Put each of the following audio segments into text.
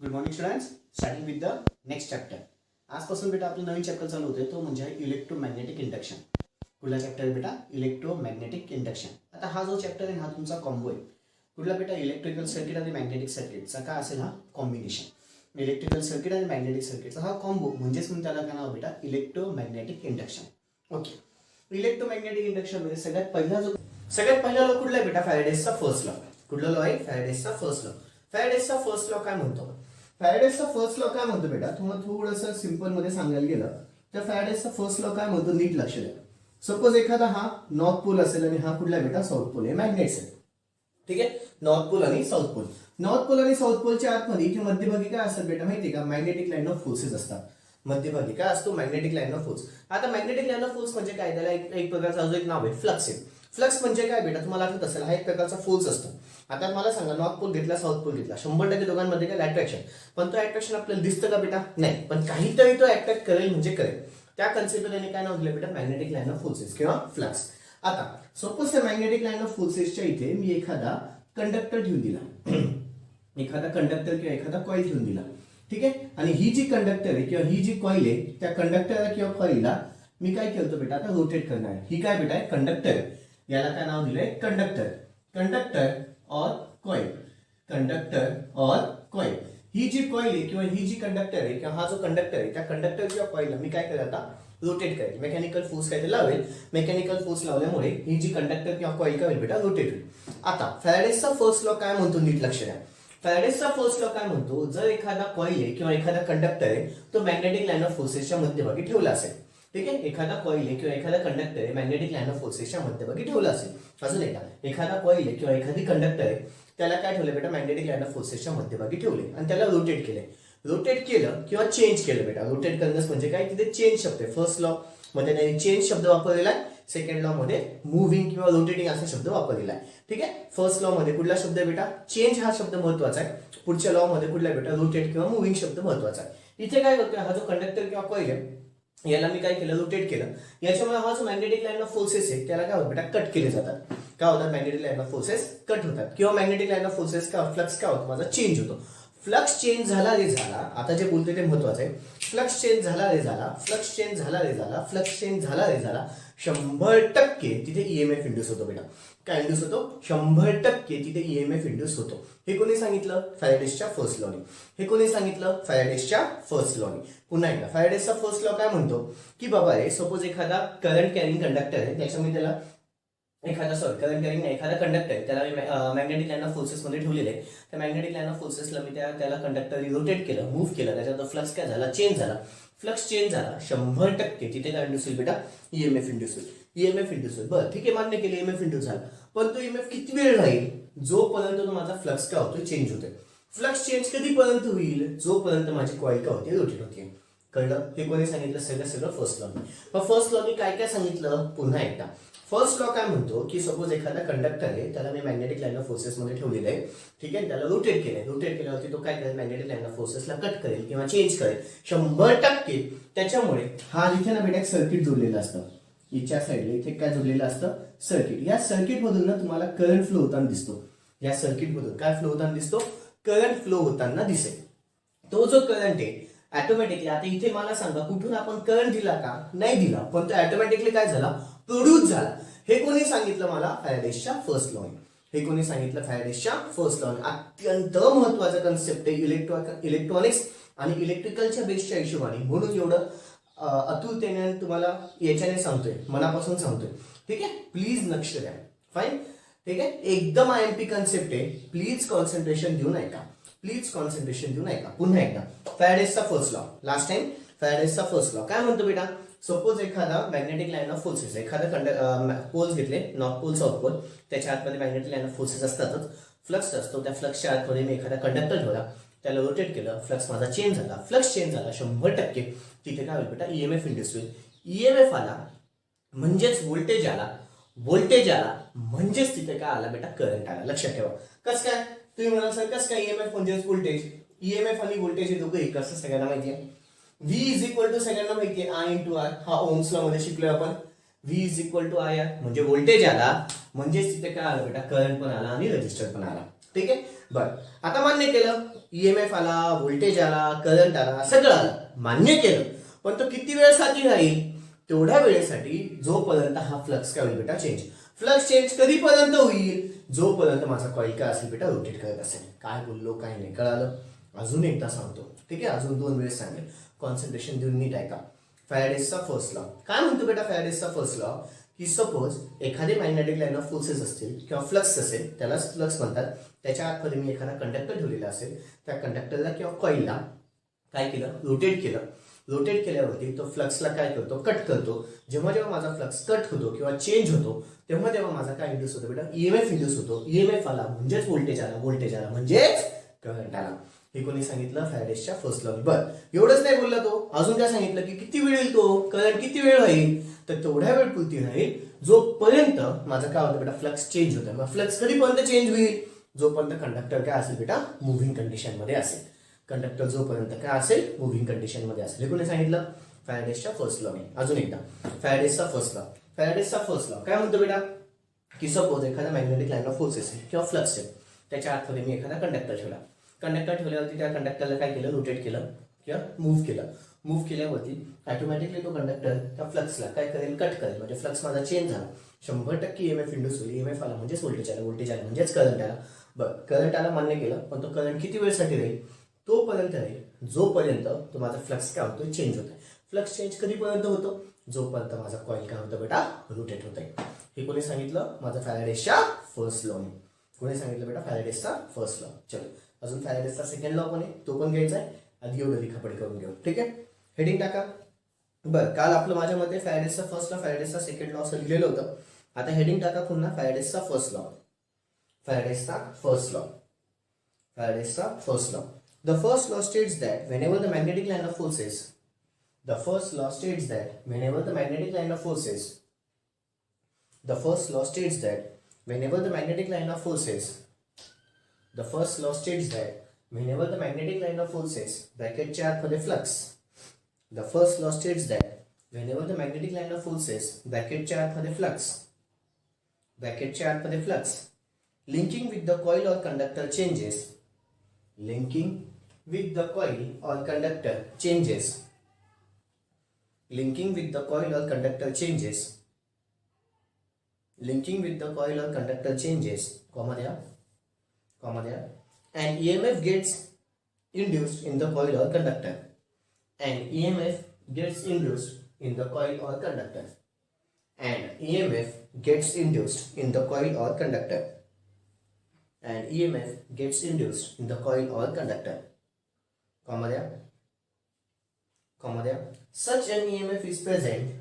Good morning students. Starting with the next chapter. आजपासून बेटा आपलं नवीन चॅप्टर चालू होते, तो म्हणजे इलेक्ट्रोमॅग्नेटिक इंडक्शन. कुठला चॅप्टर आहे बेटा? Electromagnetic induction. आता हा जो चॅप्टर आहे हा तुमचा कॉम्बो आहे. कुठला बेटा? इलेक्ट्रिकल सर्किट आणि मॅग्नेटिक सर्किटचा काय असेल हा कॉम्बिनेशन. इलेक्ट्रिकल सर्किट आणि मॅग्नेटिक सर्किटचा हा कॉम्बो म्हणजेच मग त्याला काय नाव बेटा? Electromagnetic induction. Okay. Electromagnetic induction मध्ये सगळ्यात पहिला लॉ कुठला आहे बेटा? फॅराडेजचा फर्स्ट लॉ. कुठला लॉ आहे? फॅराडेजचा फर्स्ट लॉ. फॅराडेजचा फर्स्ट लॉ काय म्हणतो? फॅराडेजचा फर्स्ट लॉ काय म्हणतो बेटा? तुम्हाला थोडंसं सिंपल मध्ये सांगायला गेलं तर फॅराडेजचा फर्स्ट लॉ काय म्हणतो नीट लक्ष द्या. सपोज एखादा हा नॉर्थ पोल असेल आणि हा कुठला बेटा? South pole. हे मॅग्नेट्स आहे. ठीक आहे. नॉर्थ पोल आणि साऊथ पोल. नॉर्थ पोल आणि साऊथ पोलच्या आतमध्ये इथे मध्यभागी काय असतात बेटा माहिती आहे का? मॅग्नेटिक लाईन ऑफ फोर्सेस असतात. मध्यभागी काय असतो? Magnetic line of force. आता मॅग्नेटिक लाईन ऑफ फोर्स म्हणजे काय? त्याला एक प्रकारचा अजून एक नाव आहे फ्लक्स आहे. फ्लक्स म्हणजे काय बेटा? तुम्हाला आठवत असेल हा एक प्रकारचा फोर्स असतो. आता मला सांगा नॉर्थ पोल घेतला साऊथ पोल घेतला 100% दोघांमध्ये काय अट्रॅक्शन, पण तो अट्रॅक्शन आपल्याला दिसतं का बेटा? नाही. पण काहीतरी तो अट्रॅक्ट करेल म्हणजे करेल. त्या कन्सेप्टला त्याने काय नाव दिलं बेटा? मॅग्नेटिक लाईन ऑफ फोर्सेस किंवा फ्लक्स. आता सपोज त्या मॅग्नेटिक लाईन ऑफ फोर्सेसच्या इथे मी एखादा कंडक्टर ठेवून दिला एखादा कंडक्टर किंवा एखादा कॉईल ठेवून दिला. ठीक आहे. आणि ही जी कंडक्टर आहे किंवा ही जी कॉईल आहे त्या कंडक्टरला किंवा कॉईलला मी काय केलं बेटा? आता रोटेट करणार. ही काय बेटा? कंडक्टर. याला काय नाव दिलंय? कंडक्टर. कंडक्टर और कॉईल. कंडक्टर और कॉईल. ही जी कॉईल आहे किंवा ही जी कंडक्टर आहे किंवा हा जो कंडक्टर आहे त्या कंडक्टर किंवा कॉईलला मी काय करेल? आता रोटेट करेल. मेकॅनिकल फोर्स काय लावेल. मेकॅनिकल फोर्स लावल्यामुळे ही जी कंडक्टर किंवा कॉईल काय होईल बेटा? रोटेट होईल. आता फॅराडेजचा फर्स्ट लॉ काय म्हणतो नीट लक्ष द्या. फॅराडेजचा फर्स्ट लॉ काय म्हणतो? जर एखादा कॉईल आहे किंवा एखादा कंडक्टर आहे तो मॅग्नेटिक लाईन ऑफ फोर्सेसच्या मध्यभागी ठेवला असेल. ठीक आहे. एखादा कॉईल आहे किंवा एखादा कंडक्टर आहे मॅग्नेटिक लाईन ऑफ फोर्सेसच्या मध्यभागी ठेवला असेल. अजून एखादा कॉईल आहे किंवा एखादी कंडक्टर आहे त्याला काय ठेवलं बेटा? मॅग्नेटिक लाईन ऑफ फोर्सेसच्या मध्यभागी ठेवले आणि त्याला रोटेट केले. रोटेट केलं किंवा चेंज केलं बेटा. रोटेट करणं म्हणजे काय? तिथे चेंज शब्द आहे. फर्स्ट लॉ मध्ये त्यांनी चेंज शब्द वापरलेला आहे. सेकंड लॉ मध्ये मुव्हिंग किंवा रोटेटिंग असा शब्द वापरलेला आहे. ठीक आहे. फर्स्ट लॉ मध्ये कुठला शब्द आहे बेटा? चेंज हा शब्द महत्वाचा आहे. पुढच्या लॉ मध्ये कुठला बेटा? रोटेट किंवा मुव्हिंग शब्द महत्वाचा आहे. इथे काय करतोय? हा जो कंडक्टर किंवा कॉईल आहे याला मी काय केलं? रोटेट केलं. याच्यामुळे हा जो मॅग्नेटिक लाईन ऑफ फोर्सेस आहे त्याला काय होतं बेटा? कट केले जातात. काय होतात? Magnetic line of forces cut होतात किंवा मॅग्नेटिक लाईन ऑफ फोर्सेस का फ्लक्स काय होतो माझा? चेंज होतो. फ्लक्स चेंज झाला रे झाला. आता जे बोलतोय ते महत्वाचं आहे. फ्लक्स चेंज झाला रे झाला. फ्लक्स चेंज झाला रे झाला. फ्लक्स चेंज झाला रे झाला. 100% तिथे ईएमएफ इंड्यूस होतो बेटा. काय इंड्यूस होतो? 100% तिथे ईएमएफ इंड्यूस होतो. हे कोणी सांगितलं? फॅराडेजच्या फर्स्ट लॉने. हे कोणी सांगितलं? फॅराडेजच्या फर्स्ट लॉने. पुन्हा एकदा फॅराडेजचा फर्स्ट लॉ काय म्हणतो की बाबा रे सपोज एखादा करंट कॅरिंग कंडक्टर आहे त्याच्यामध्ये त्याला करंट कॅरिंग एखादा कंडक्टर आहे त्याला मी मॅग्नेटिक लाईन ऑफ फोर्सेस मध्ये ठेवलेले आहे. त्या मॅग्नेटिक लाईन ऑफ फोर्सेसला मी त्याला कंडक्टर रोटेट केलं, मूव्ह केलं. त्याच्यानंतर फ्लक्स काय झाला? चेंज झाला. फ्लक्स चेंज झाला 100% तिथे काय इंड्यूस होईल बेटा? ईएमएफ इंड्यूस होईल. ईएमएफ इंड्यूस होईल. बरं ठीक आहे, मान्य केलं ईएमएफ इंड्यूस झाला. पण तो ईएमएफ किती वेळ राहील? जोपर्यंत तो माझा फ्लक्स काय होतो? चेंज होतोय. फ्लक्स चेंज कधीपर्यंत होईल? जोपर्यंत माझी कॉईल काय होते? रोटेट होते. कळलं? हे कोणी सांगितलं? सगळं फर्स्ट लॉ. पण फर्स्ट लॉनी काय काय सांगितलं? पुन्हा एकदा फर्स्ट लॉ काय म्हणतो की सपोज एखादा कंडक्टर आहे त्याला मी मॅग्नेटिक लाईन ऑफ फोर्सेस मध्ये ठेवलेलं आहे. ठीक आहे. त्याला रोटेट केलंय. रोटेट केल्यावरती तो काय करेल? मॅग्नेटिक लाईन ऑफ फोर्सेसला कट करेल किंवा चेंज करेल 100%. त्याच्यामुळे हा इथे ना बेटा एक सर्किट जोडलेलं असतं. इथच्या साईडला इथे काय जोडलेलं असतं? सर्किट. या सर्किट मधून ना तुम्हाला करंट फ्लो होताना दिसतो. या सर्किट मधून काय फ्लो होताना दिसतो? करंट फ्लो होताना दिसेल. तो जो करंट आहे ऑटोमॅटिकली आता इथे मला सांगा कुठून आपण करंट दिला का? नाही दिला, पण तो ऑटोमॅटिकली काय झाला? प्रोड्यूस झाला. हे कोणी सांगितलं मला? फॅराडेजच्या फर्स्ट लॉने. हे कोणी सांगितलं? फॅराडेजच्या फर्स्ट लॉने. अत्यंत महत्वाचा कन्सेप्ट आहे इलेक्ट्रॉनिक्स आणि इलेक्ट्रिकलच्या बेसच्या हिशोबाने. म्हणून एवढं अतुलतेने तुम्हाला याच्याने सांगतोय, मनापासून सांगतोय. ठीक आहे. प्लीज लक्ष द्या. फाईन. ठीक आहे. एकदम आयएमपी कन्सेप्ट आहे. प्लीज कॉन्सन्ट्रेशन देऊन ऐका. प्लीज कॉन्सन्ट्रेशन देऊन ऐका. पुन्हा एकदा फॅराडेजचा फर्स्ट लॉ. लास्ट टाइम फॅराडेजचा फर्स्ट लॉ काय म्हणतो बेटा? सपोज एखादा मॅग्नेटिक लाईन ऑफ फोर्सेस एखादा पोल्स घेतले नॉर्थ पोल साऊथ पोल त्याच्या आतमध्ये मॅग्नेटिक लाईन ऑफ फोर्सेस असतातच. फ्लक्स असतो. त्या फ्लक्सच्या आतमध्ये मी एखादा कंडक्टर ठेवला, त्याला रोटेट केलं, फ्लक्स माझा चेंज झाला. फ्लक्स चेंज झाला 100%. तिथे काय होईल बेटा? ईएमएफ इंड्यूस होईल. ईएमएफ आला म्हणजेच व्होल्टेज आला. व्होल्टेज आला म्हणजेच तिथे काय आला बेटा? करंट आला. लक्षात ठेवा. कसं काय? तुम्ही म्हणाल सर कसं काय? ईएमएफ म्हणजेच व्होल्टेज. ईएमएफ आणि व्होल्टेज हे दोघं एक असं सगळ्यांना माहिती आहे. V इज इक्वल टू सगळ्यांना माहिती आहे I इंटू आर. हा ओम्स लॉ मध्ये शिकलोय आपण. V is equal to I R म्हणजे व्होल्टेज आला म्हणजेच तिथे काय आलं बेटा? करंट पण आला आणि रेजिस्टर पण आला. ठीक आहे. बरं, आता मान्य केलं, ईएमएफ आला, व्होल्टेज आला, करंट आला, सगळं आलं, मान्य केलं. पण तो किती वेळेसाठी राहील? तेवढ्या वेळेसाठी जोपर्यंत हा फ्लक्स काय होईल बेटा चेंज. फ्लक्स चेंज कधीपर्यंत होईल? जोपर्यंत माझा कॉईल काय असेल बेटा रोटेट करत असेल. काय बोललो काय नाही कळालं? अजून एकदा सांगतो, ठीक आहे, अजून 2 वेळेस सांगेल, कॉन्सन्ट्रेशन देऊन नीट ऐका. फॅराडेजचा फर्स्ट लॉ काय म्हणतो बेटा? फॅराडेजचा फर्स्ट लॉ की सपोज एखादी मॅग्नेटिक लाईन ऑफ फोर्सेस असतील किंवा फ्लक्स असेल, त्यालाच फ्लक्स म्हणतात, त्याच्या आतमध्ये मी एखादा कंडक्टर ठेवलेला असेल, त्या कंडक्टरला किंवा कॉईलला काय केलं? रोटेट केलं. रोटेट केल्यावरती तो फ्लक्सला काय करतो? कट करतो. जेव्हा जेव्हा माझा फ्लक्स कट होतो किंवा चेंज होतो तेव्हा तेव्हा माझा काय इंड्यूस होतो बेटा? ईएमएफ इंड्यूस होतो. ईएमएफ आला म्हणजेच व्होल्टेज आला, व्होल्टेज आला म्हणजेच करंट आला. हे कोणी सांगितलं? फॅराडेजच्या फर्स्ट लॉ. बरं, एवढंच नाही बोलला तो, अजून काय सांगितलं की किती वेळ येईल तो करंट, किती वेळ राहील? तर तेवढ्या वेळ पुरती राहील जोपर्यंत माझं काय होतं बेटा? फ्लक्स चेंज होतं. मग फ्लक्स कधीपर्यंत चेंज होईल? जोपर्यंत कंडक्टर काय असेल बेटा? मुव्हिंग कंडिशन मध्ये असेल. कंडक्टर जोपर्यंत काय असेल? मुव्हिंग कंडिशन मध्ये असेल. हे कोणी सांगितलं? फॅराडेजच्या फर्स्ट लॉ. अजून एकदा फॅराडेजचा फर्स्ट लॉ. फॅराडेजचा फर्स्ट लॉ काय म्हणतो बेटा? की सपोज एखादा मॅग्नेटिक लाईन ऑफ फोर्स असेल किंवा फ्लक्स असेल, त्याच्या आतमध्ये मी एखादा कंडक्टर ठेवला. कंडक्टर ठेवल्यावरती त्या कंडक्टरला काय केलं? रोटेट केलं किंवा मूव्ह केलं. मूव्ह केल्यावरती ऑटोमॅटिकली तो कंडक्टर त्या फ्लक्सला काय करेल? कट करेल. म्हणजे फ्लक्स माझा चेंज झाला. 100% ईएमएफ इंड्यूस होईल. ईएमएफ आला म्हणजेच व्होल्टेज आला, व्होल्टेज आला म्हणजेच करंट आला. बरं, करंट आला मान्य केलं, पण तो करंट किती वेळेसाठी राहील? तोपर्यंत राहील जोपर्यंत तो माझा फ्लक्स काय होतो? चेंज होतो. फ्लक्स चेंज कधीपर्यंत होतो? जोपर्यंत माझा कॉईल काय होतं बेटा? रोटेट होत आहे. हे कोणी सांगितलं? माझा फॅराडेजच्या फर्स्ट लॉ. कोणी सांगितलं बेटा? फॅराडेजचा फर्स्ट लॉ. चलो, अजून फॅराडेजचा सेकंड लॉ पण आहे, तो पण घ्यायचा आहे. आधी एवढं लिखापडी करून घेऊ, ठीक आहे. हेडिंग टाका. बरं, काल आपलं माझ्या मते फॅराडेजचा फर्स्ट लॉ, फॅराडेजचा सेकंड लॉ असं लिहिलेलं होतं. आता हेडिंग टाका पुन्हा फॅराडेजचा फर्स्ट लॉ. फॅराडेजचा फर्स्ट लॉ. फॅराडेजचा first law. The first law states that whenever the magnetic line of forces, the first law states that whenever the magnetic line of forces, the first law states that whenever the magnetic line of forces, the first law states that whenever the magnetic line of forces, bracket च्या मध्ये flux, the first law states that whenever the magnetic line of forces, bracket च्या मध्ये flux, bracket च्या मध्ये flux, linking with the coil or conductor changes, linking with the coil or conductor changes, linking with the coil or conductor changes, linking with the coil or conductor changes, comma there, and EMF gets induced in the coil or conductor, and EMF gets induced in the coil or conductor, and EMF gets induced in the coil or conductor, and EMF gets induced in the coil or conductor, comma there, such an EMF is present,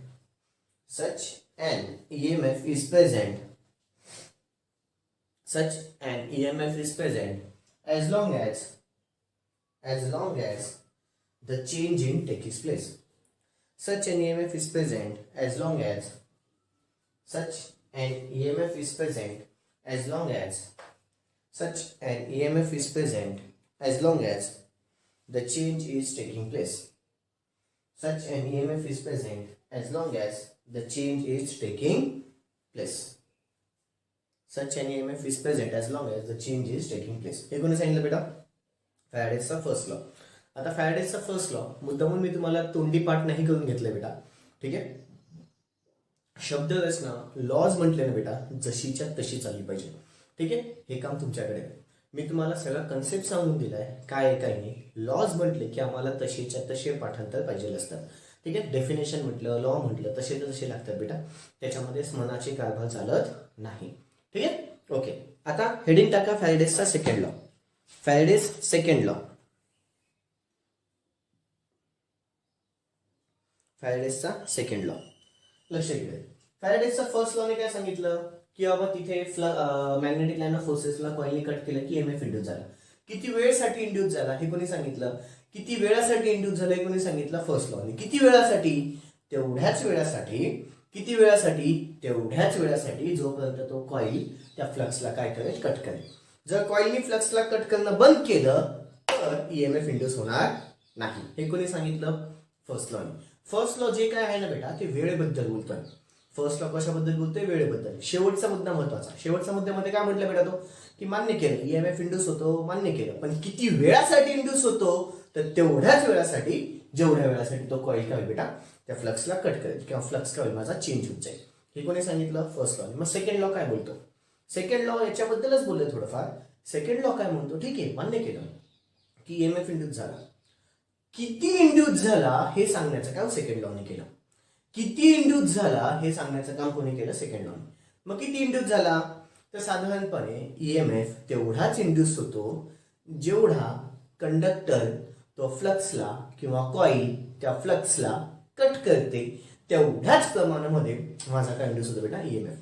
such an EMF is present, such an EMF is present as long as the change in takes place. Such an EMF is present as long as, such an EMF is present as long as, such an EMF is present as long as the change is taking place. Such an EMF is present as long as the change is taking place. Such an EMF is present as long as the change is taking place. हे कोणी सांगितलं बेटा? फॅराडेजचा first law. आता फॅराडेजचा first law मुद्दामून मी तुम्हाला तोंडी पाठ नाही करून घेतलंय बेटा, ठीक आहे. शब्द रचना लॉज म्हटले ना बेटा, जशीच्या तशी चालली पाहिजे, ठीक आहे. हे काम तुमच्याकडे आहे. मी तुम्हाला सगळा कन्सेप्ट सांगून दिलाय, काय आहे काय नाही. लॉज म्हटले की आम्हाला तसेच्या तसे पाठांतर पाहिजे असतात, ठीक आहे. डेफिनेशन म्हटलं, लॉ म्हटलं, तसे तर तसे लागतात बेटा, त्याच्यामध्येच मनाचे कारभार चालत नाही, ठीक आहे. ओके, आता हेडिंग टाका फॅराडेजचा second law. Faraday's second law. फॅराडेजचा सेकंड लॉ लक्ष घ्या. फॅराडेजचा फर्स्ट लॉने काय सांगितलं की बाबा तिथे मॅग्नेटिक लाईन ऑफ फोर्सेसला कॉइलने कट केलं की एमएफ इंड्यूस झाला. किती वेळेसाठी इंड्यूस झाला हे कोणी सांगितलं? किती वेळासाठी इंड्यूस झालं हे कोणी सांगितलं? फर्स्ट लॉने. किती वेळासाठी? तेवढ्याच वेळासाठी. किती वेळासाठी? तेवढ्याच वेळासाठी जोपर्यंत तो कॉइल त्या फ्लक्सला काय करेल? कट करेल. जर कॉइलनी फ्लक्सला कट करणं बंद केलं तर ईएमएफ इंड्यूस होणार नाही. हे कोणी सांगितलं? फर्स्ट लॉने. फर्स्ट लॉ जे काय आहे ना बेटा ते वेळेबद्दल बोलतोय. फर्स्ट लॉ कशाबद्दल बोलतोय? वेळेबद्दल. शेवटचा मुद्दा महत्वाचा. शेवटच्या मुद्द्यामध्ये काय म्हटलं बेटा तो? की मान्य केलं ईएमएफ इंड्यूस होतो, मान्य केलं, पण किती वेळासाठी इंड्यूस होतो? तर तेवढ्याच वेळासाठी जेवढ्या वेळासाठी तो कॉईल काय होईल बेटा? त्या फ्लक्सला कट करेल किंवा फ्लक्स काय होईल माझा चेंज होत जाईल. हे कोणी सांगितलं? First law. मग सेकंड लॉ काय बोलतो? सेकंड लॉ याच्याबद्दलच बोलले थोडंफार. सेकंड लॉ काय म्हणतो? ठीक आहे, मान्य केलं की ईएमएफ इंड्यूस झाला, किती इंड्यूस झाला हे सांगण्याचं काम सेकंड लॉने केलं. किती इंड्यूस झाला हे सांगण्याचं काम कोणी केलं? सेकंड लॉने. मग किती इंड्यूस झाला? तर साधारणपणे ईएमएफ तेवढाच इंड्यूस होतो जेवढा कंडक्टर तो फ्लक्सला किंवा कॉईल त्या फ्लक्सला कट करते, तेवढ्याच प्रमाणामध्ये माझा काय इंड्यूस होतो बेटा? ईएमएफ.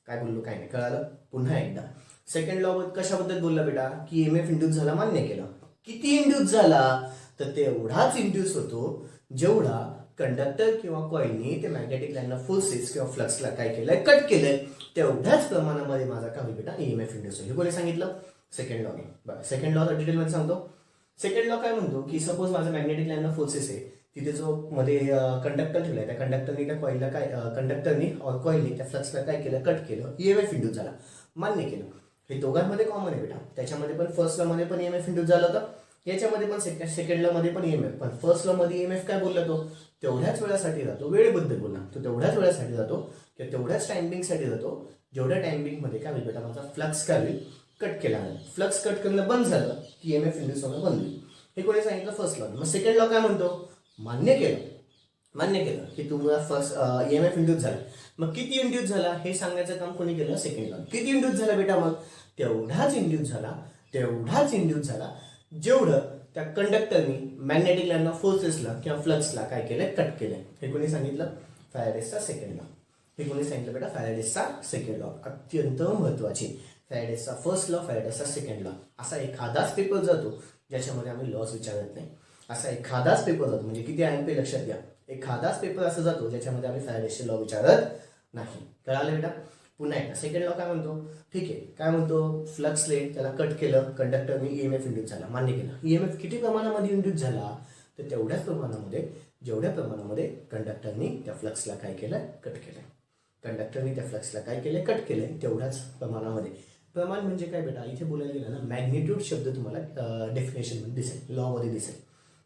काय बोललो काय नाही, कळालं? पुन्हा एकदा सेकंड लॉ कशाबद्दल बोलला बेटा? की ईएमएफ इंड्यूस झाला, मान्य केलं. किती इंड्यूस झाला? तर तेवढाच इंड्यूस होतो जेवढा कंडक्टर किंवा कॉईलनी ते मॅग्नेटिक लाईनला फोर्सेस किंवा फ्लक्सला काय केलंय? कट केलंय, तेवढ्याच प्रमाणामध्ये माझा काय होईल बेटा? ईएमएफ इंड्यूस होईल. हे कोणी सांगितलं? सेकंड लॉने. बघा सेकंड लॉ डिटेलमध्ये सांगतो. सेकंड लॉ काय म्हणतो? की सपोज माझा मॅग्नेटिक लाईनला फोर्सेस आहे, तिथे जो मध्ये कंडक्टर ठेवलाय, त्या कंडक्टरनी त्या कॉईलला काय कंडक्टरनी कॉईलनी त्या फ्लक्सला काय केलं? कट केलं, ईएमएफ इंड्यूस झाला, मान्य केलं. हे दोघांमध्ये कॉमन आहे बेटा. त्याच्यामध्ये पण फर्स्ट लॉ मध्ये पण ईएमएफ इंड्यूस झाला होता, याच्यामध्ये पण सेकंड लॉ मध्ये पण ईएमएफ. पण फर्स्ट लॉ मध्ये ईएमएफ काय बोलला तो? तेवढ्याच वेळासाठी जातो. वेळेबद्दल बोलला तो, तेवढ्याच वेळासाठी जातो किंवा तेवढ्याच टायमिंगसाठी जातो जेवढ्या टायमिंगमध्ये काय होईल बेटा? माझा फ्लक्स काय होईल? कट केला नाही. फ्लक्स कट करणं बंद झालं की ईएमएफ इंड्यूस होणं बंद होईल. हे कोणी सांगितलं? First law. मग सेकंड लॉ काय म्हणतो? मान्य केलं. मान्य केलं की तुम्हाला फर्स्ट ईएमएफ इंड्यूस झाला. मग किती इंड्यूस झाला हे सांगण्याचं काम कोणी केलं? Second law. किती इंड्यूस झाला बेटा? मग तेवढाच इंड्यूस झाला, तेवढाच इंड्यूस झाला जेवढं त्या कंडक्टरनी मॅग्नेटिक लाईनला फोर्सेसला किंवा फ्लक्सला काय केलंय? कट केलंय. हे कोणी सांगितलं? फॅराडेजचा सेकंड लॉ. हे कोणी सांगितलं बेटा? फॅराडेजचा सेकंड लॉ. अत्यंत महत्वाची. फॅराडेजचा फर्स्ट लॉ, फॅराडेजचा सेकंड लॉ. असा एखादाच पेपर जातो ज्याच्यामध्ये आम्ही लॉस विचारत नाही. असा एखादाच पेपर जातो, म्हणजे किती IMP लक्षात घ्या. एखादाच पेपर असा जातो ज्याच्यामध्ये आम्ही फॅराडेजचे लॉ विचारत नाही. कळालं बेटा? पुन्हा एकदा सेकंड लॉ काय म्हणतो? ठीक आहे, काय म्हणतो? फ्लक्सले त्याला कट केलं, कंडक्टरने ईएमएफ इंड्यूस झाला, मान्य केलं. ईएमएफ किती प्रमाणामध्ये इंड्यूस झाला? तर तेवढ्याच प्रमाणामध्ये जेवढ्या प्रमाणामध्ये कंडक्टरनी त्या फ्लक्सला काय केलं? कट केलं. कंडक्टरनी त्या फ्लक्सला काय केलं? कट केलंय, तेवढ्याच प्रमाणामध्ये. प्रमाण म्हणजे काय बेटा? इथे बोलायला गेलं ना, मॅग्निट्यूड शब्द तुम्हाला डेफिनेशन मध्ये दिसेल, लॉ मध्ये दिसेल.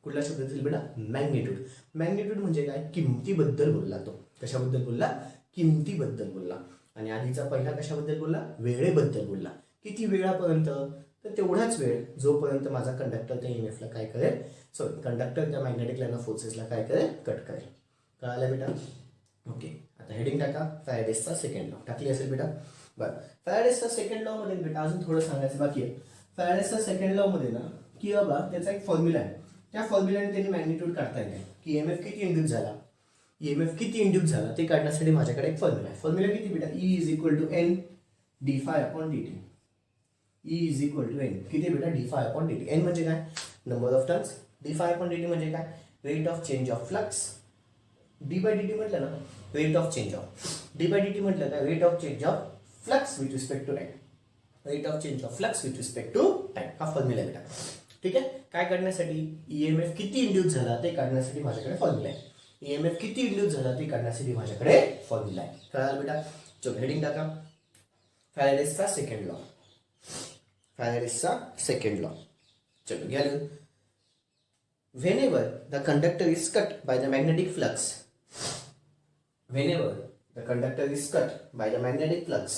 कुठला शब्द दिसेल बेटा? मॅग्निट्यूड. मॅग्निट्यूड म्हणजे काय? किमतीबद्दल बोलला तो. कशाबद्दल बोलला? किमतीबद्दल बोलला. आणि आधीचा पहिला कशाबद्दल बोलला? वेळेबद्दल बोलला. किती वेळापर्यंत? तर तेवढाच वेळ जोपर्यंत माझा कंडक्टर त्या ईएमएफला काय करेल? सॉरी, कंडक्टर त्या मॅग्नेटिक लाईन ऑफ फोर्सेसला काय करेल? कट करेल. कळालं बेटा? ओके, आता हेडिंग टाका. फॅराडेजचा सेकंड लॉ टाकली असेल बेटा. बरं, फॅराडेजचा सेकंड लॉ मध्ये बेटा अजून थोडं सांगायचं बाकी आहे. फॅराडेजचा सेकंड लॉ मध्ये ना की बाबा त्याचा एक फॉर्म्युला आहे. त्या फॉर्म्युलाने त्यांनी मॅग्निट्यूड काढता येईल की ईएमएफ किती इंड्यूस झाला, ईएमएफ किती इंड्यूस झाला ते काढण्यासाठी माझ्याकडे एक फॉर्म्युला आहे. फॉर्म्युला किती बेटा? E is equal to N D phi upon D T. E is equal to N किती बेटा? D phi upon D T. N म्हणजे काय? Number of turns. D phi upon D T म्हणजे काय? Rate of change of flux. D by D T म्हटलं ना rate of change of. D by D T म्हटलं काय? Rate of change of flux with respect to time. Rate of change of flux with respect to time हा formula आहे बेटा. ठीक आहे. काय काढण्यासाठी? ईएमएफ किती इंड्यूस झाला ते काढण्यासाठी माझ्याकडे फॉर्म्युला आहे. ईएमएफ किती इंड्यूस झाला ते काढण्यासाठी माझ्याकडे फॉर्म्युला आहे. कळालं बेटा? चलो हेडिंग टाका. फॅराडेजचा सेकंड लॉ. फॅराडेजचा सेकंड लॉ. चलो घ्या लिहून. Whenever the conductor is cut by the magnetic flux, whenever the conductor is cut by the magnetic flux,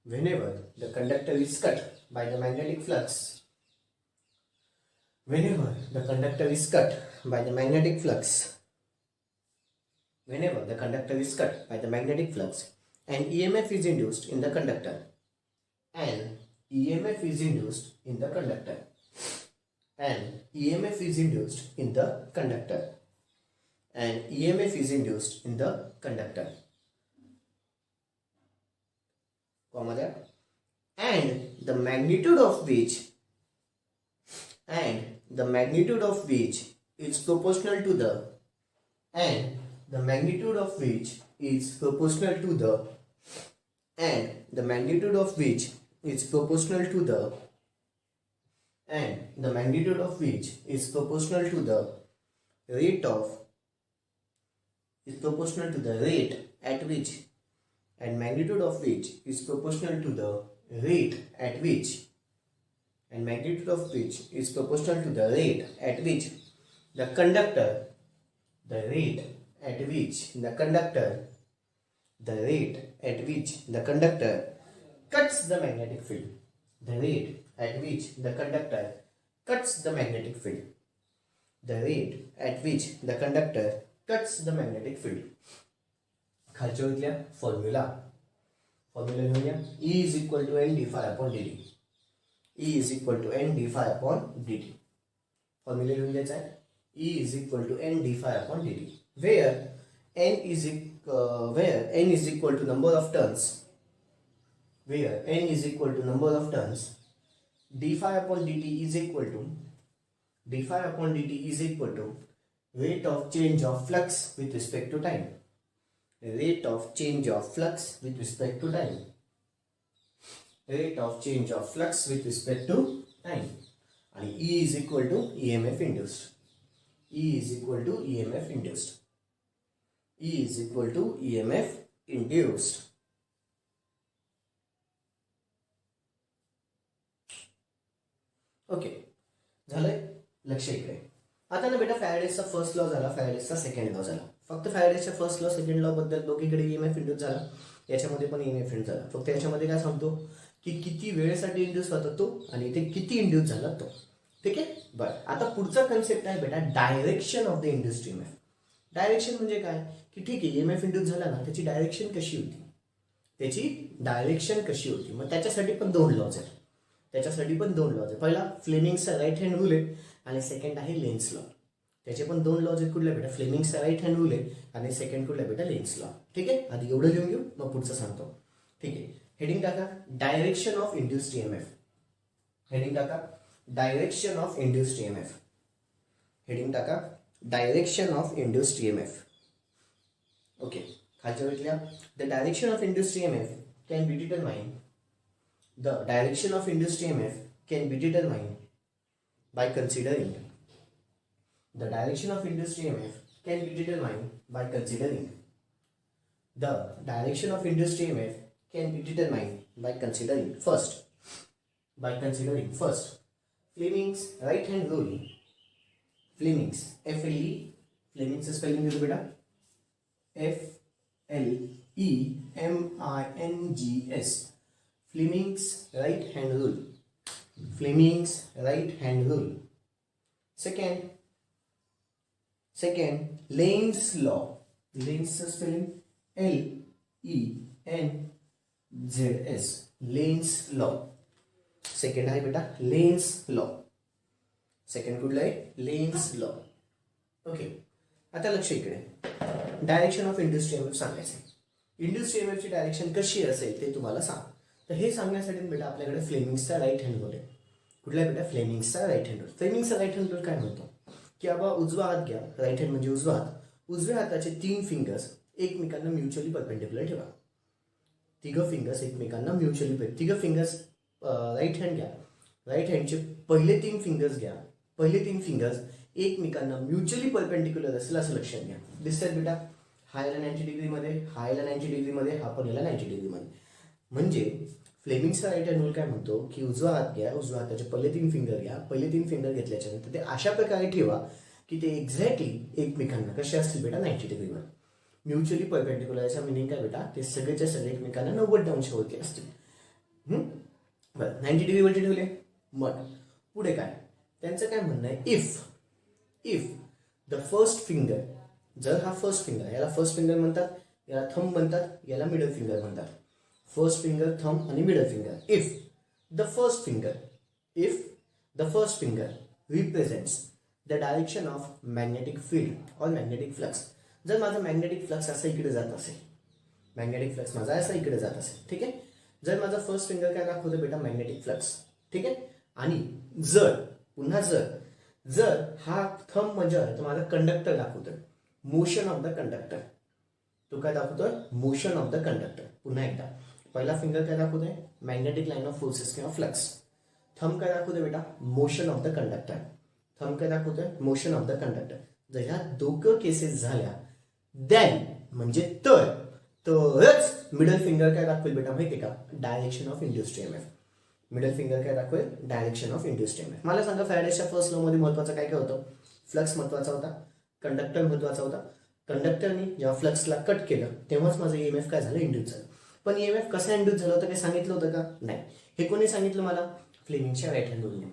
whenever the conductor is cut by the magnetic flux, whenever the conductor is cut by the magnetic flux, whenever the conductor is cut by the magnetic flux, and EMF is induced in the conductor, and EMF is induced in the conductor, and EMF is induced in the conductor, and EMF is induced in the conductor, comma there, and the magnitude of which is proportional to the, and the magnitude of which is proportional to the, and the magnitude of which is proportional to the, and the magnitude of which is proportional to the rate of is proportional to the rate at which, and magnitude of which is proportional to the rate at which, and magnitude of which is proportional to the rate at which the conductor, the rate at which the conductor, the rate at which the conductor cuts the magnetic field, the rate at which the conductor cuts the magnetic field, the rate at which the conductor cuts the magnetic field. खालच्या इथल्या formula लिहूया. E is equal to n d phi upon dt. E is equal to n d phi upon dt. Formula लिहून द्यायचा आहे. E is equal to n d phi upon dt, where n is equal to number of turns, where n is equal to number of turns, d phi upon dt is equal to, d phi upon dt is equal to rate of change of flux with respect to time, rate of change of flux with respect to time, rate of change of flux with respect to time. And E is equal to EMF induced. E is equal to EMF induced. E is equal to EMF induced. Okay, झालंय. लक्ष इकडे. आता ना बेटा फॅराडेजचा first law झाला, फॅराडेजचा second law झाला. फक्त फॅराडेजच्या first law second law बद्दल दोघीकडे ईएमएफ इंड्यूस झाला, याच्यामध्ये पण ईएमएफ इंड्यूस झाला. फक्त याच्यामध्ये काय सांगतो की किती वेळेसाठी इंड्यूस होता तो आणि इथे किती इंड्यूस झाला तो. ठीक आहे. बरं, आता पुढचा कन्सेप्ट आहे बेटा direction of the induced EMF. Direction म्हणजे काय की ठीक आहे ईएमएफ इंड्यूस झाला ना, त्याची डायरेक्शन कशी होती, त्याची डायरेक्शन कशी होती. मग त्याच्यासाठी पण दोन लॉज आहेत, त्याच्यासाठी पण दोन लॉज आहे. पहिला फ्लेमिंगचा राईट हँड रूल आहे आणि सेकंड आहे लेन्स लॉ. त्याचे पण दोन लॉज आहेत. कुठल्या बेटा फ्लेमिंगचा राईट हँड रूल आहे आणि सेकंड कुठल्या बेटा लेन्स लॉ. ठीक आहे. आधी एवढं लिहून घेऊ मग पुढचं सांगतो. ठीक आहे. हेडिंग टाका direction of induced EMF. Heading टाका direction of induced EMF. Heading टाका direction of induced EMF. Okay. खालच्या भेटल्या the direction of induced EMF can be determined, the direction of induced EMF can be determined by considering, the direction of induced EMF can be determined by considering, the direction of induced EMF can be determined by considering first, Fleming's right hand rule. Fleming's FLE, Fleming's spelling is beta FLEMINGS. Fleming's right hand rule. Fleming's right hand rule. Second, Lenz law. Lenz spelling LENZS. Lenz law. Second आहे बेटा Lenz law. Second कुठला आहे Lenz law. Okay. आता लक्ष इकडे direction of induced EMF सांगायचं. Induced EMF ची direction कशी असेल ते तुम्हाला सांग. तर हे सांगण्यासाठी बेटा आपल्याकडे फ्लेमिंगचा राईट हँड रूल आहे. कुठला बेटा फ्लेमिंगचा राईट हँड रूल. फ्लेमिंगचा राईट हँड रूल काय म्हणतो की बाबा उजवा हात घ्या, राईट हँड म्हणजे उजवा हात, उजव्या हाताचे 3 फिंगर्स एकमेकांना म्युच्युअली परपेंडिक्युलर ठेवा. तिघं फिंगर्स एकमेकांना म्युच्युअली, तिघं फिंगर्स राईट हँड घ्या, राईट हँडचे पहिले 3 फिंगर्स घ्या, पहिले 3 फिंगर्स एकमेकांना म्युच्युअली परपेंडिक्युलर असेल असं लक्षात घ्या. दिसतात बेटा हा याला 90 डिग्रीमध्ये, हा याला 90 डिग्रीमध्ये, हा पण याला 90 डिग्रीमध्ये. म्हणजे फ्लेमिंगचा राईट हँड रूल काय म्हणतो की उजवा हात घ्या, उजव्या हाताचे पहिले 3 फिंगर घ्या, पहिले 3 फिंगर घेतल्याच्या नंतर ते अशा प्रकारे ठेवा की ते एक्झॅक्टली एकमेकांना कसे असतील बेटा 90 डिग्रीवर म्युच्युअली परपेंडिक्युलर. याचा मिनिंग काय बेटा ते सगळेच्या सगळे एकमेकांना 90 अंशावरती असतील. बरं 90 डिग्रीवरती ठेवले. मग पुढे काय त्यांचं काय म्हणणं आहे इफ द फर्स्ट फिंगर, जर हा फर्स्ट फिंगर, याला फर्स्ट फिंगर म्हणतात, याला थंब म्हणतात, याला मिडल फिंगर म्हणतात. फर्स्ट फिंगर, थंब आणि middle finger. If the first finger represents the direction of magnetic field और मॅग्नेटिक फ्लक्स. जर माझा मॅग्नेटिक फ्लक्स असा इकडे जात असेल, मॅग्नेटिक फ्लक्स माझा असा इकडे जात असेल, ठीक आहे. जर माझा फर्स्ट फिंगर काय दाखवतो बेटा मॅग्नेटिक फ्लक्स, ठीक आहे. आणि जर पुन्हा जर हा थंब म्हणजे तर माझा कंडक्टर दाखवतोय मोशन ऑफ द कंडक्टर. तो काय दाखवतोय मोशन ऑफ द कंडक्टर. पुन्हा एकदा पहिला फिंगर काय दाखवतोय मॅग्नेटिक लाईन ऑफ फोर्सेस किंवा फ्लक्स. थंब काय दाखवतोय बेटा motion of the conductor. Thumb काय दाखवतोय मोशन ऑफ द कंडक्टर. जर ह्या दोघं केसेस झाल्या, देन म्हणजे तरच मिडल फिंगर काय दाखवेल बेटा माहितीये का, direction of induced EMF. Middle finger काय दाखवेल, डायरेक्शन ऑफ इंड्युस्ड ईएमएफ. मला सांगा फॅरेडेच्या फर्स्ट लॉ मध्ये महत्वाचं काय काय होतं, फ्लक्स महत्वाचा होता, कंडक्टर महत्वाचा होता. कंडक्टरनी जेव्हा फ्लक्सला कट केलं तेव्हाच माझं ईएमएफ काय झालं, इंड्यूस झालं. पण ईएमएफ कसा इंड्यूस झालं होतं काही सांगितलं होतं का, नाही. हे कोणी सांगितलं मला, फ्लेमिंगच्या राईट हँड रूलने.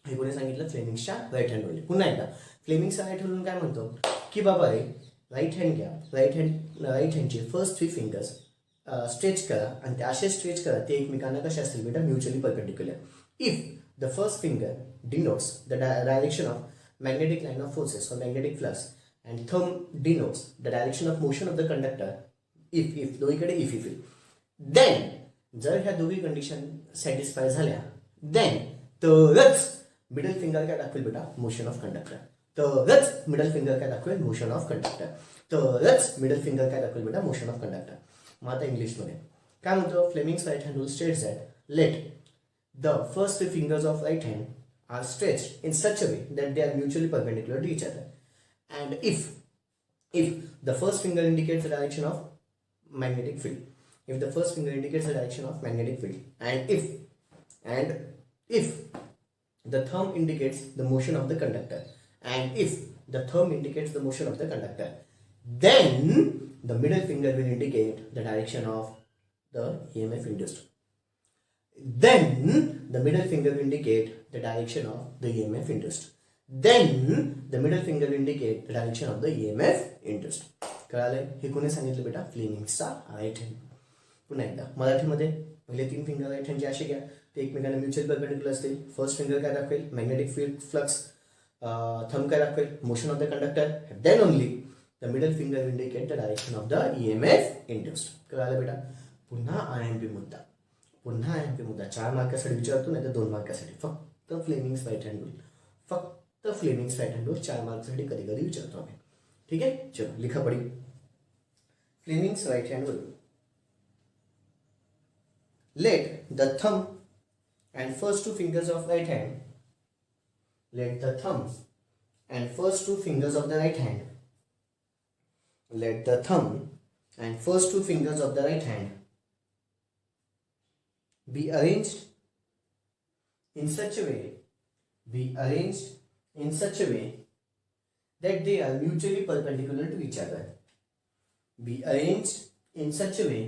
हे कोणी सांगितलं, फ्लेमिंगच्या राईट हँड रूलने. पुन्हा एकदा फ्लेमिंगचा राईट हँड रूल काय म्हणतो की बाबा रे राईट हँड घ्या, राईट हँडचे फर्स्ट 3 फिंगर्स स्ट्रेच करा आणि ते असे स्ट्रेच करा ते एकमेकांना कसे असतील बेटा, mutually perpendicular. If the first finger denotes the direction of magnetic line of forces or magnetic flux and thumb denotes the direction of motion of the conductor, if दोन्हीकडे if येईल, then जर ह्या दोन्ही कंडिशन सॅटिस्फाय झाल्या then तरच middle finger काय दाखवेल बेटा, मोशन ऑफ कंडक्टर. तरच मिडल फिंगर काय दाखवेल, मोशन ऑफ कंडक्टर. तरच मिडल फिंगर काय दाखवेल बेटा, मोशन ऑफ कंडक्टर. मग आता इंग्लिशमध्ये काय म्हणतो, Fleming's right hand rule states that let the first 3 fingers of right hand are stretched in such a way that they are mutually perpendicular to each other, and if the first finger indicates the direction of magnetic field, if the first finger indicates the direction of magnetic field, and if the thumb indicates the motion of the conductor, and if the thumb indicates the motion of the conductor, then the middle finger will indicate the direction of the EMF induced. Then the middle finger will indicate the direction of the EMF induced. Then the middle finger will indicate the direction of the EMF induced. कळालंय, हे कोणी सांगितलं बेटा, फ्लेमिंग्सचा right hand. पुन्हा एकदा मराठीमध्ये पहिले 3 finger right हँडचे असे घ्या, ते एकमेकांना म्युच्युअल परपेंडिक्युलर असतील. फर्स्ट फिंगर काय दाखवेल, मॅग्नेटिक फील्ड फ्लक्स. थंब काय दाखवेल, motion of the conductor. Then only the middle finger will indicate the direction of the EMF induced. कळालं बेटा. पुन्हा IMP मुद्दा, पुन्हा IMP मुद्दा 4 मार्कासाठी विचारतो, नाही तर 2 मार्कासाठी. फक्त फ्लेमिंग्स राईट हँड रूल, फक्त फ्लेमिंग्स राईट हँड रूल 4 मार्क्ससाठी कधी कधी विचारतो आम्ही. ठीक आहे, चलो लिखा पडी. Fleming's right hand rule. Let the thumb and first 2 fingers of right hand, let the thumb and first 2 fingers of the right hand, let the thumb and first 2 fingers of the right hand be arranged in such a way, that they are mutually perpendicular to each other. Be arranged in such a way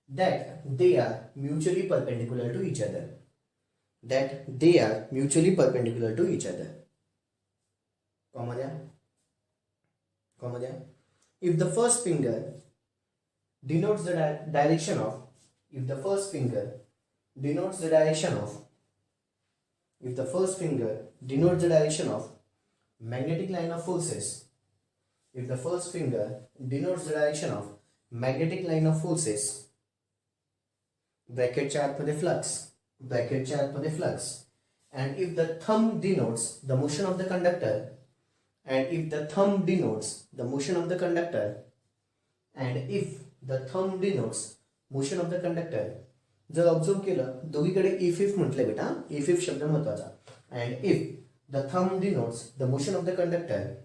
that they are mutually perpendicular to each other. That they are mutually perpendicular to each other. Comma there. If the first finger denotes the direction of, if the first finger denotes the direction of, if the first finger denotes the direction of magnetic line of forces, if the first finger denotes the direction of magnetic line of forces, bracket च्या आतमध्ये flux, ब्रॅकेटच्या आतमध्ये flux, and if the thumb denotes the motion of the conductor, and if the thumb denotes the motion of the conductor, and if the thumb denotes motion of the conductor, जर observe केलं दोघीकडे if म्हटलंय बेटा, if शब्द महत्वाचा. and if the thumb denotes the motion of the conductor,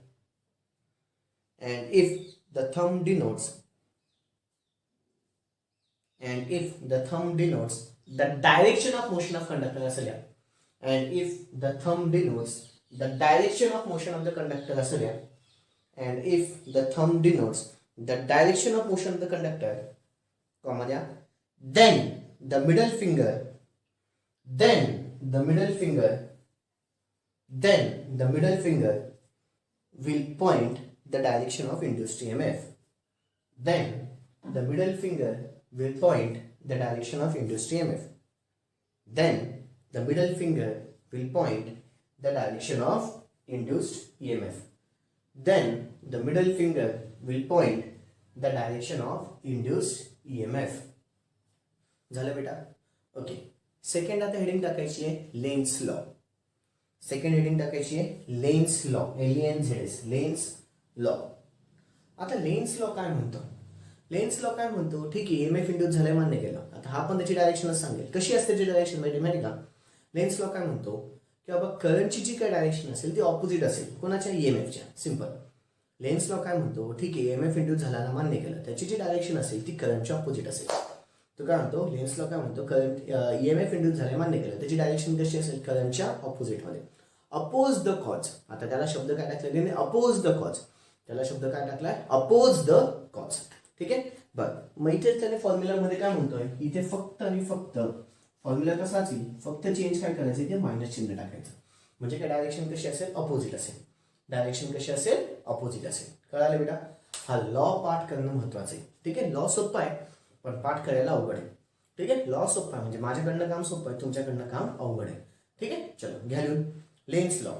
and if the thumb denotes the direction of motion of conductor असेल, and if the thumb denotes the direction of motion of the conductor असेल, and if the thumb denotes the direction of motion of the conductor, comma द्या, then the middle finger will point the direction of induced EMF. Then the middle finger will point the direction of induced EMF. Then the middle finger will point the direction of induced EMF. Then the middle finger will point the direction of induced EMF. झालं बेटा. Okay, second आता heading टाकायची आहे lens law. Second heading टाकायची आहे lens law, LENZ, lens law. आता lens law काय म्हणतो, लेन्स लॉ काय म्हणतो, ठीक आहे EMF इंड्यूस झालंय मान्य केलं. आता हा पण त्याची डायरेक्शनच सांगेल. कशी असते त्याची डायरेक्शन माहिती का. लेन्स लॉ काय म्हणतो की बाबा करंटची जी काय डायरेक्शन असेल ती ऑपोजिट असेल कोणाच्या, EMFच्या. सिंपल. लेन्स लॉ काय म्हणतो, ठीक आहे EMF इंड्यूस झाल्यानं मान्य केलं, त्याची जी डायरेक्शन असेल ती करंटच्या ऑपोजिट असेल. तो काय म्हणतो, लेन्स लॉ काय म्हणतो, करंट EMF इंड्यूस झाले मान्य केलं, त्याची डायरेक्शन कशी असेल, करंटच्या ऑपोजिटमध्ये. अपोज द कॉज, आता त्याला शब्द काय टाकलेले, अपोज द कॉज, त्याला शब्द काय टाकलाय, अपोज द कॉज. ठीक आहे. बरं, मग इथे त्याने फॉर्म्युलामध्ये काय म्हणतोय, इथे फक्त आणि फक्त फॉर्म्युला कसाच येईल, फक्त चेंज काय करायचं, इथे मायनस चिन्ह टाकायचं. म्हणजे काय डायरेक्शन कशी असेल, अपोजिट असेल. डायरेक्शन कशी असेल, अपोजिट असेल. कळालं बेटा. हा लॉ पाठ करणं महत्वाचं आहे. ठीक आहे. लॉ सोपा आहे पण पाठ करायला अवघड आहे. ठीक आहे. लॉ सोपा आहे म्हणजे माझ्याकडनं काम सोपं आहे, तुमच्याकडनं काम अवघड आहे. ठीक आहे. चलो घ्या लिहून. Lens law.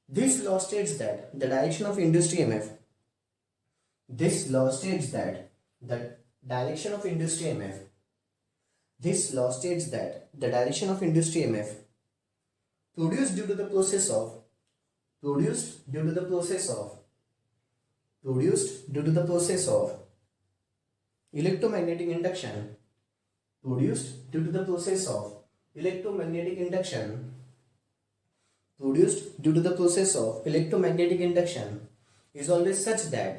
This law states that the direction of induced EMF. This law states that the direction of induced EMF. This law states that the direction of induced EMF produced due to the process of electromagnetic induction is always such that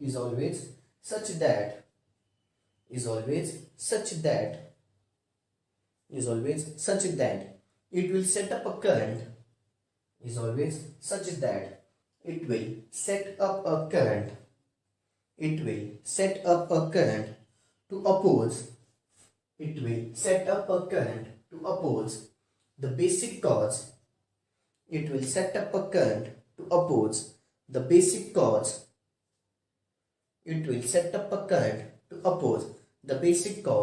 it will set up a current to oppose the basic cause. It will set up a current to oppose the basic cause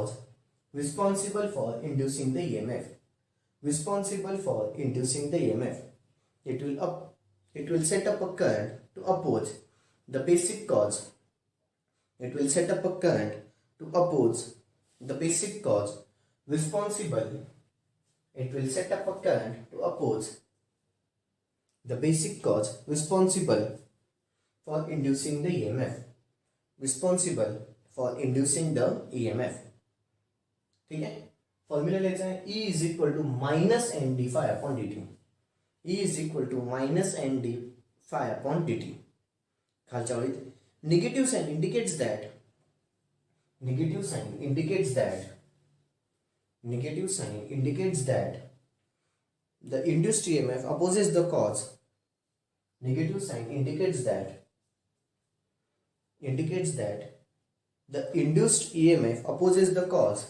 responsible for inducing the EMF. It will set up a current to oppose the basic cause. Responsible for inducing the EMF. ठीक है. Formula लिहायचा आहे, E is equal to minus ND phi upon dt. E is equal to minus ND phi upon dt. खालच्या ओळीत negative sign indicates that the induced EMF opposes the cause. Negative sign indicates that the induced EMF opposes the cause.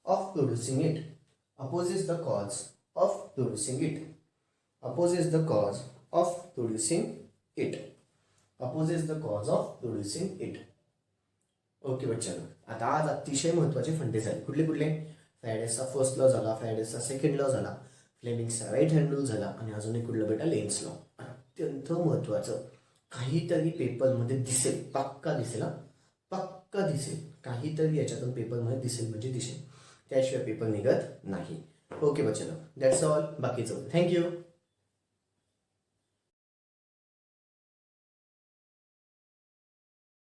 Of producing it. Okay बच्चांनो, आता आज अतिशय महत्त्वाचे फंडे झाले. कुठले फॅरेडेचा फर्स्ट लॉ झाला, फॅरेडेचा सेकंड लॉ झाला, फ्लेमिंगचा राईट हँड रूल झाला आणि अजून एक कुठलं बेटा, लेन्स लॉ. अत्यंत महत्त्वाचं, काहीतरी पेपरमध्ये दिसेल, पक्का दिसेल, काहीतरी याच्यातून पेपरमध्ये दिसेल म्हणजे दिसेल, त्याशिवाय पेपर निघत नाही. ओके बच्चांनो, दॅट्स ऑल. बाकीचं थँक्यू.